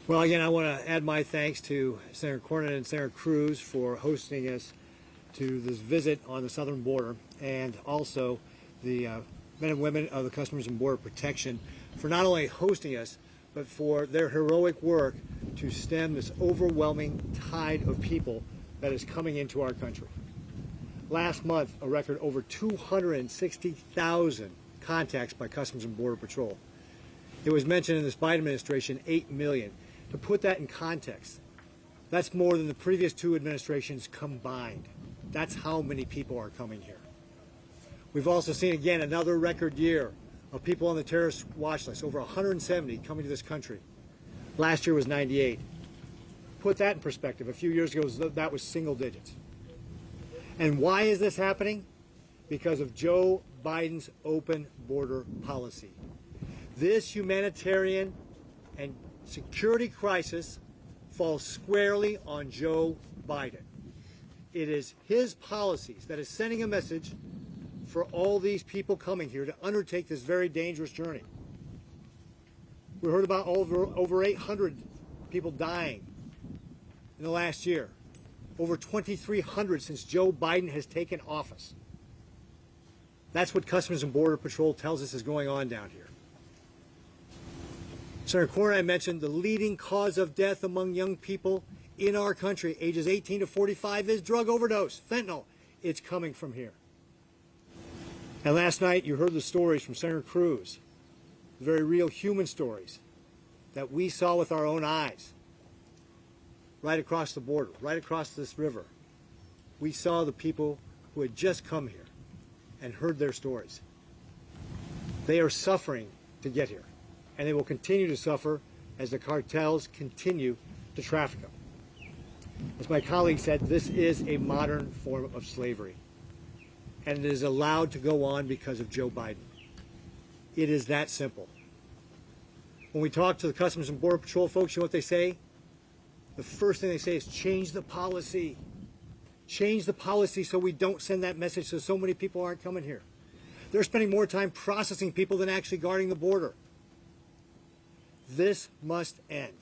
Well, again, I want to add my thanks to Senator Cornyn and Senator Cruz for hosting us to this visit on the southern border, and also the men and women of the Customs and Border Protection for not only hosting us, but for their heroic work to stem this overwhelming tide of people that is coming into our country. Last month, a record over 260,000 contacts by Customs and Border Patrol. It was mentioned in this Biden administration, 8 million. To put that in context, that's more than the previous two administrations combined. That's how many people are coming here. We've also seen, again, another record year of people on the terrorist watch list, over 170 coming to this country. Last year was 98. Put that in perspective. A few years ago, that was single digits. And why is this happening? Because of Joe Biden's open border policy. This humanitarian and security crisis falls squarely on Joe Biden. It is his policies that is sending a message for all these people coming here to undertake this very dangerous journey. We heard about over 800 people dying in the last year, over 2,300 since Joe Biden has taken office. That's what Customs and Border Patrol tells us is going on down here. Senator Cornyn, I mentioned the leading cause of death among young people in our country, ages 18 to 45, is drug overdose, fentanyl. It's coming from here. And last night, you heard the stories from Senator Cruz, the very real human stories that we saw with our own eyes, right across the border, right across this river. We saw the people who had just come here and heard their stories. They are suffering to get here, and they will continue to suffer as the cartels continue to traffic them. As my colleague said, this is a modern form of slavery, and it is allowed to go on because of Joe Biden. It is that simple. When we talk to the Customs and Border Patrol folks, you know what they say? The first thing they say is change the policy. Change the policy so we don't send that message so many people aren't coming here. They're spending more time processing people than actually guarding the border. This must end.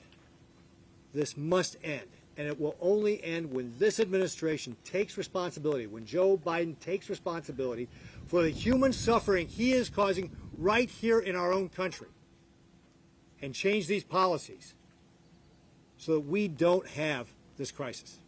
This must end. And it will only end when this administration takes responsibility, when Joe Biden takes responsibility for the human suffering he is causing right here in our own country, and change these policies so that we don't have this crisis.